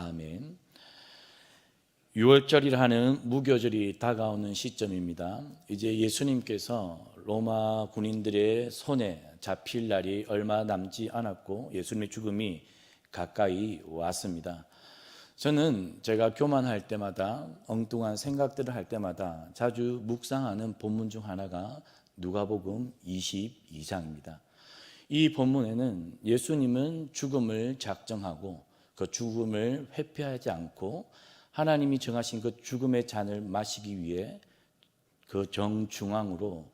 아멘. 6월절이라 하는 무교절이 다가오는 시점입니다. 이제 예수님께서 로마 군인들의 손에 잡힐 날이 얼마 남지 않았고 예수님의 죽음이 가까이 왔습니다. 저는 제가 교만할 때마다 엉뚱한 생각들을 할 때마다 자주 묵상하는 본문 중 하나가 누가복음 22장입니다. 이 본문에는 예수님은 죽음을 작정하고 그 죽음을 회피하지 않고 하나님이 정하신 그 죽음의 잔을 마시기 위해 그 정중앙으로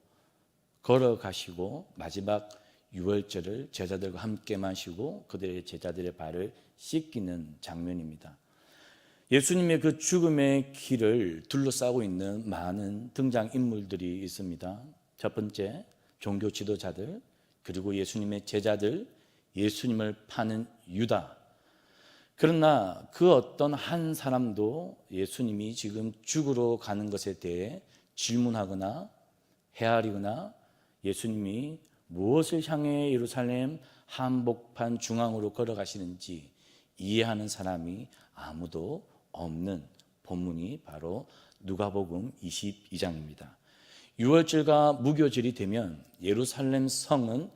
걸어가시고 마지막 유월절을 제자들과 함께 마시고 그들의 제자들의 발을 씻기는 장면입니다. 예수님의 그 죽음의 길을 둘러싸고 있는 많은 등장인물들이 있습니다. 첫 번째, 종교 지도자들, 그리고 예수님의 제자들, 예수님을 파는 유다. 그러나 그 어떤 한 사람도 예수님이 지금 죽으러 가는 것에 대해 질문하거나 헤아리거나 예수님이 무엇을 향해 예루살렘 한복판 중앙으로 걸어가시는지 이해하는 사람이 아무도 없는 본문이 바로 누가복음 22장입니다. 6월절과 무교절이 되면 예루살렘 성은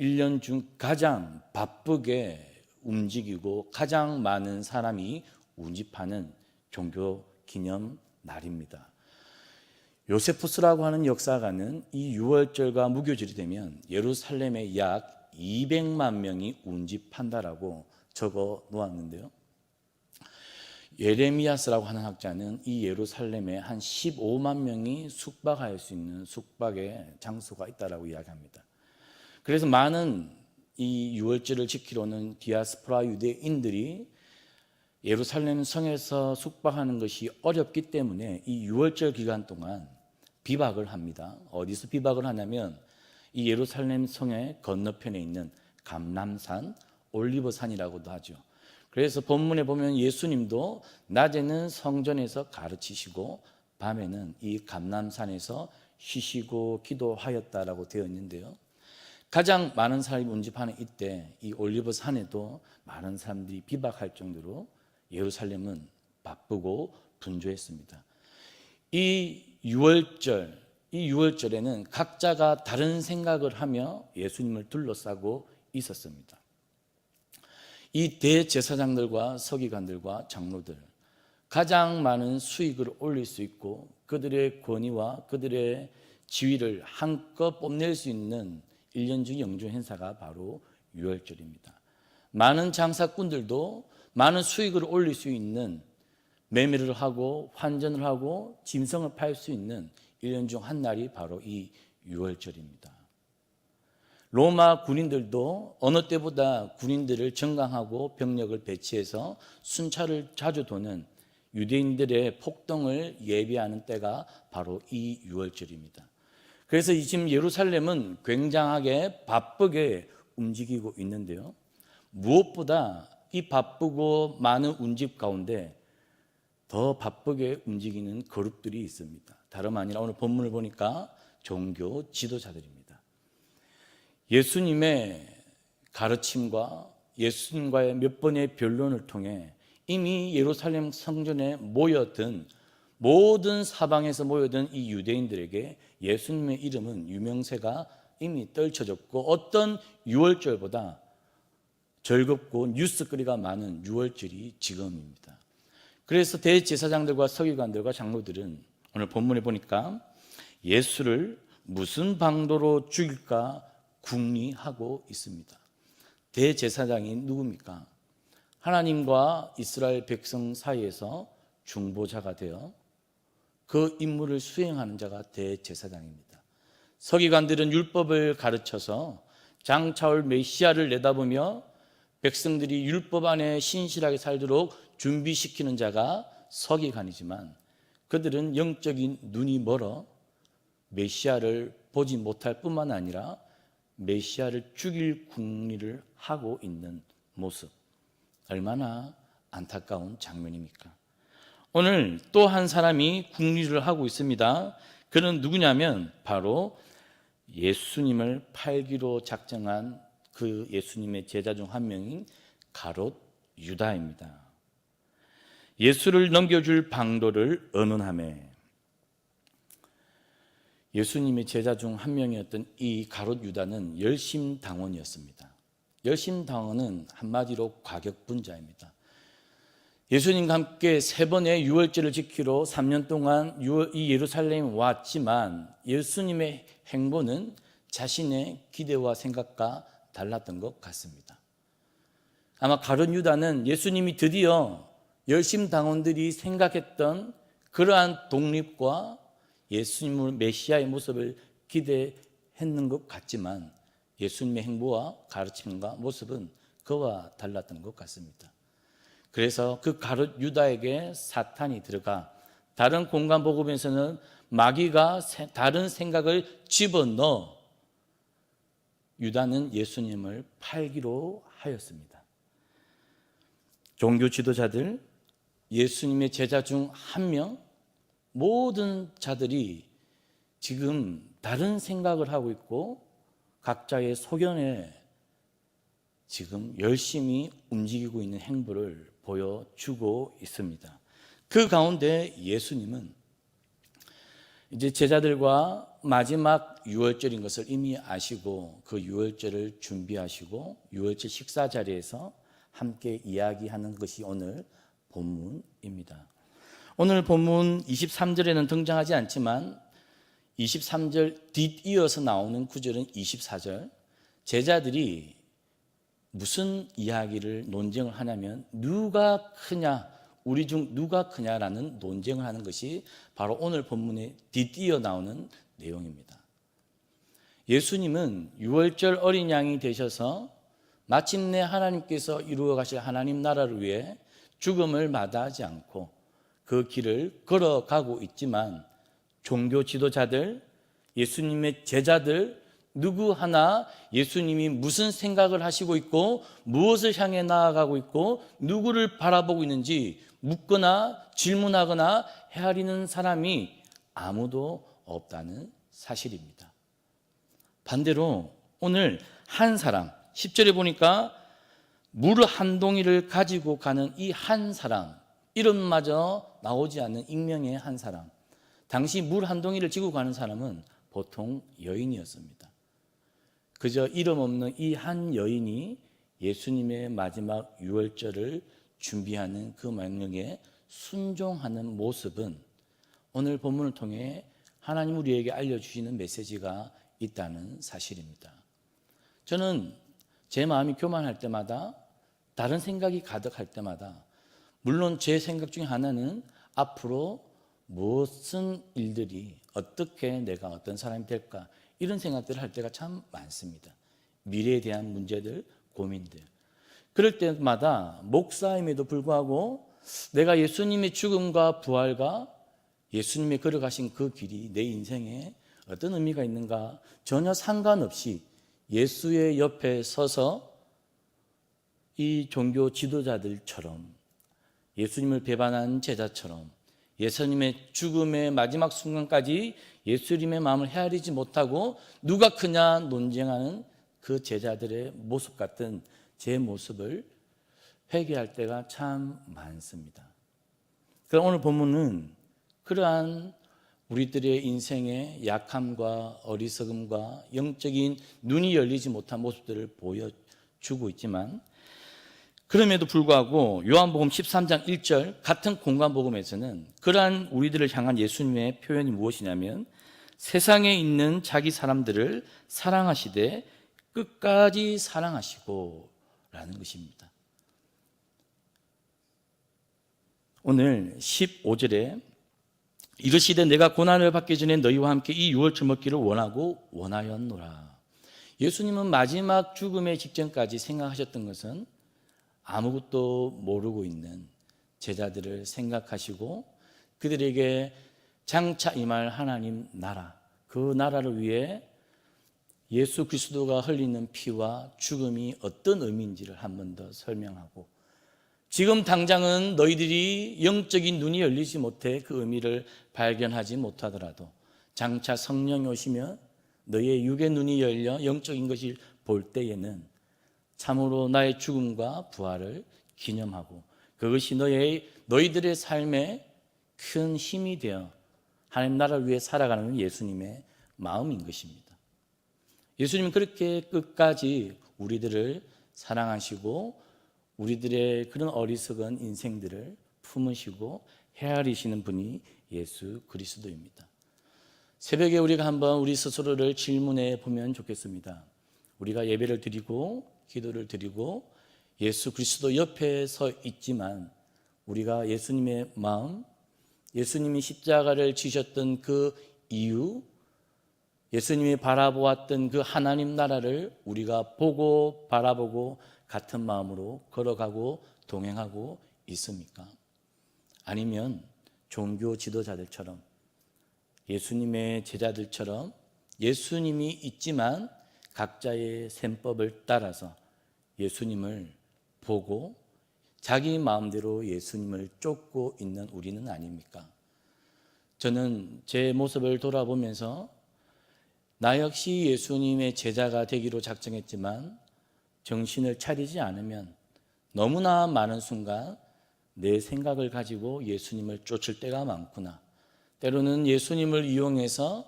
1년 중 가장 바쁘게 움직이고 가장 많은 사람이 운집하는 종교 기념 날입니다. 요세푸스라고 하는 역사가는 이 6월절과 무교절이 되면 예루살렘에 약 200만 명이 운집한다라고 적어 놓았는데요. 예레미야스라고 하는 학자는 이 예루살렘에 한 15만 명이 숙박할 수 있는 숙박의 장소가 있다라고 이야기합니다. 그래서 많은 이 유월절을 지키러 오는 디아스포라 유대인들이 예루살렘 성에서 숙박하는 것이 어렵기 때문에 이 유월절 기간 동안 비박을 합니다. 어디서 비박을 하냐면 이 예루살렘 성의 건너편에 있는 감람산, 올리브산이라고도 하죠. 그래서 본문에 보면 예수님도 낮에는 성전에서 가르치시고 밤에는 이 감람산에서 쉬시고 기도하였다라고 되어 있는데요. 가장 많은 사람이 운집하는 이때 이 올리브산에도 많은 사람들이 비박할 정도로 예루살렘은 바쁘고 분주했습니다. 이 6월절에는 각자가 다른 생각을 하며 예수님을 둘러싸고 있었습니다. 이 대제사장들과 서기관들과 장로들, 가장 많은 수익을 올릴 수 있고 그들의 권위와 그들의 지위를 한껏 뽐낼 수 있는 1년 중 영주 행사가 바로 유월절입니다. 많은 장사꾼들도 많은 수익을 올릴 수 있는 매매를 하고 환전을 하고 짐승을 팔 수 있는 1년 중 한 날이 바로 이 유월절입니다. 로마 군인들도 어느 때보다 군인들을 정강하고 병력을 배치해서 순찰을 자주 도는 유대인들의 폭동을 예비하는 때가 바로 이 유월절입니다. 그래서 지금 예루살렘은 굉장하게 바쁘게 움직이고 있는데요. 무엇보다 이 바쁘고 많은 운집 가운데 더 바쁘게 움직이는 그룹들이 있습니다. 다름 아니라 오늘 본문을 보니까 종교 지도자들입니다. 예수님의 가르침과 예수님과의 몇 번의 변론을 통해 이미 예루살렘 성전에 모여든 모든 사방에서 모여든 이 유대인들에게 예수님의 이름은 유명세가 이미 떨쳐졌고 어떤 유월절보다 즐겁고 뉴스거리가 많은 유월절이 지금입니다. 그래서 대제사장들과 서기관들과 장로들은 오늘 본문에 보니까 예수를 무슨 방도로 죽일까 궁리하고 있습니다. 대제사장이 누굽니까? 하나님과 이스라엘 백성 사이에서 중보자가 되어 그 임무를 수행하는 자가 대제사장입니다. 서기관들은 율법을 가르쳐서 장차올 메시아를 내다보며 백성들이 율법 안에 신실하게 살도록 준비시키는 자가 서기관이지만 그들은 영적인 눈이 멀어 메시아를 보지 못할 뿐만 아니라 메시아를 죽일 궁리를 하고 있는 모습, 얼마나 안타까운 장면입니까? 오늘 또 한 사람이 궁리를 하고 있습니다. 그는 누구냐면 바로 예수님을 팔기로 작정한 그 예수님의 제자 중 한 명인 가롯 유다입니다. 예수를 넘겨줄 방도를 의논하매. 예수님의 제자 중 한 명이었던 이 가롯 유다는 열심당원이었습니다. 열심당원은 한마디로 과격분자입니다. 예수님과 함께 3번의 유월절을 지키러 3년 동안 이 예루살렘에 왔지만 예수님의 행보는 자신의 기대와 생각과 달랐던 것 같습니다. 아마 가룟 유다는 예수님이 드디어 열심당원들이 생각했던 그러한 독립과 예수님을 메시아의 모습을 기대했는 것 같지만 예수님의 행보와 가르침과 모습은 그와 달랐던 것 같습니다. 그래서 그 가룟 유다에게 사탄이 들어가 다른 공간 복음에서는 마귀가 다른 생각을 집어넣어 유다는 예수님을 팔기로 하였습니다. 종교 지도자들, 예수님의 제자 중 한 명, 모든 자들이 지금 다른 생각을 하고 있고 각자의 소견에 지금 열심히 움직이고 있는 행보를 보여주고 있습니다. 그 가운데 예수님은 이제 제자들과 마지막 유월절인 것을 이미 아시고 그 유월절을 준비하시고 유월절 식사 자리에서 함께 이야기하는 것이 오늘 본문입니다. 오늘 본문 23절에는 등장하지 않지만 23절 뒤이어서 나오는 구절은 24절. 제자들이 무슨 이야기를 논쟁을 하냐면 누가 크냐, 우리 중 누가 크냐라는 논쟁을 하는 것이 바로 오늘 본문에 뒤이어 나오는 내용입니다. 예수님은 유월절 어린 양이 되셔서 마침내 하나님께서 이루어 가실 하나님 나라를 위해 죽음을 마다하지 않고 그 길을 걸어가고 있지만 종교 지도자들, 예수님의 제자들 누구 하나 예수님이 무슨 생각을 하시고 있고 무엇을 향해 나아가고 있고 누구를 바라보고 있는지 묻거나 질문하거나 헤아리는 사람이 아무도 없다는 사실입니다. 반대로 오늘 한 사람, 10절에 보니까 물 한 동이를 가지고 가는 이 한 사람, 이름마저 나오지 않는 익명의 한 사람, 당시 물 한 동이를 지고 가는 사람은 보통 여인이었습니다. 그저 이름 없는 이 한 여인이 예수님의 마지막 유월절을 준비하는 그 명령에 순종하는 모습은 오늘 본문을 통해 하나님 우리에게 알려주시는 메시지가 있다는 사실입니다. 저는 제 마음이 교만할 때마다 다른 생각이 가득할 때마다 물론 제 생각 중에 하나는 앞으로 무슨 일들이 어떻게 내가 어떤 사람이 될까 이런 생각들을 할 때가 참 많습니다. 미래에 대한 문제들, 고민들. 그럴 때마다 목사임에도 불구하고 내가 예수님의 죽음과 부활과 예수님의 걸어가신 그 길이 내 인생에 어떤 의미가 있는가 전혀 상관없이 예수의 옆에 서서 이 종교 지도자들처럼 예수님을 배반한 제자처럼 예수님의 죽음의 마지막 순간까지 예수님의 마음을 헤아리지 못하고 누가 크냐 논쟁하는 그 제자들의 모습 같은 제 모습을 회개할 때가 참 많습니다. 그럼 오늘 본문은 그러한 우리들의 인생의 약함과 어리석음과 영적인 눈이 열리지 못한 모습들을 보여주고 있지만 그럼에도 불구하고 요한복음 13장 1절 같은 공간복음에서는 그러한 우리들을 향한 예수님의 표현이 무엇이냐면 세상에 있는 자기 사람들을 사랑하시되 끝까지 사랑하시고 라는 것입니다. 오늘 15절에 이르시되 내가 고난을 받기 전에 너희와 함께 이 유월절 먹기를 원하고 원하였노라. 예수님은 마지막 죽음의 직전까지 생각하셨던 것은 아무것도 모르고 있는 제자들을 생각하시고 그들에게 장차 임할 하나님 나라, 그 나라를 위해 예수 그리스도가 흘리는 피와 죽음이 어떤 의미인지를 한 번 더 설명하고 지금 당장은 너희들이 영적인 눈이 열리지 못해 그 의미를 발견하지 못하더라도 장차 성령이 오시면 너희의 육의 눈이 열려 영적인 것을 볼 때에는 참으로 나의 죽음과 부활을 기념하고 그것이 너희들의 삶에 큰 힘이 되어 하나님 나라를 위해 살아가는 예수님의 마음인 것입니다. 예수님은 그렇게 끝까지 우리들을 사랑하시고 우리들의 그런 어리석은 인생들을 품으시고 헤아리시는 분이 예수 그리스도입니다. 새벽에 우리가 한번 우리 스스로를 질문해 보면 좋겠습니다. 우리가 예배를 드리고 기도를 드리고 예수 그리스도 옆에 서 있지만 우리가 예수님의 마음, 예수님이 십자가를 지셨던 그 이유, 예수님이 바라보았던 그 하나님 나라를 우리가 보고 바라보고 같은 마음으로 걸어가고 동행하고 있습니까? 아니면 종교 지도자들처럼 예수님의 제자들처럼 예수님이 있지만 각자의 셈법을 따라서 예수님을 보고 자기 마음대로 예수님을 쫓고 있는 우리는 아닙니까? 저는 제 모습을 돌아보면서 나 역시 예수님의 제자가 되기로 작정했지만 정신을 차리지 않으면 너무나 많은 순간 내 생각을 가지고 예수님을 쫓을 때가 많구나. 때로는 예수님을 이용해서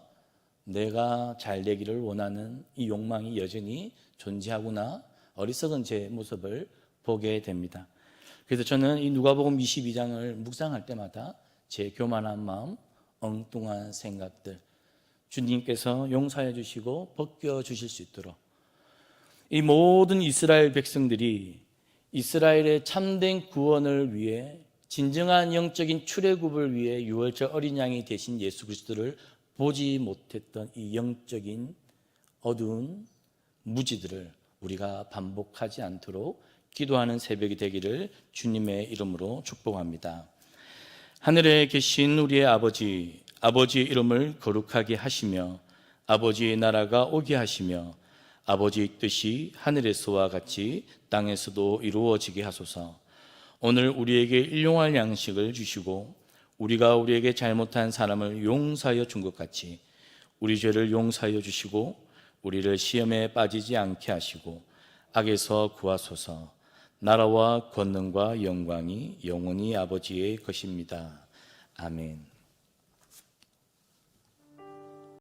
내가 잘 되기를 원하는 이 욕망이 여전히 존재하구나. 어리석은 제 모습을 보게 됩니다. 그래서 저는 이 누가복음 22장을 묵상할 때마다 제 교만한 마음, 엉뚱한 생각들 주님께서 용서해 주시고 벗겨 주실 수 있도록 이 모든 이스라엘 백성들이 이스라엘의 참된 구원을 위해 진정한 영적인 출애굽을 위해 유월절 어린 양이 되신 예수 그리스도를 보지 못했던 이 영적인 어두운 무지들을 우리가 반복하지 않도록 기도하는 새벽이 되기를 주님의 이름으로 축복합니다. 하늘에 계신 우리의 아버지, 아버지의 이름을 거룩하게 하시며 아버지의 나라가 오게 하시며 아버지의 뜻이 하늘에서와 같이 땅에서도 이루어지게 하소서. 오늘 우리에게 일용할 양식을 주시고 우리가 우리에게 잘못한 사람을 용서하여 준 것 같이 우리 죄를 용서하여 주시고 우리를 시험에 빠지지 않게 하시고 악에서 구하소서. 나라와 권능과 영광이 영원히 아버지의 것입니다. 아멘.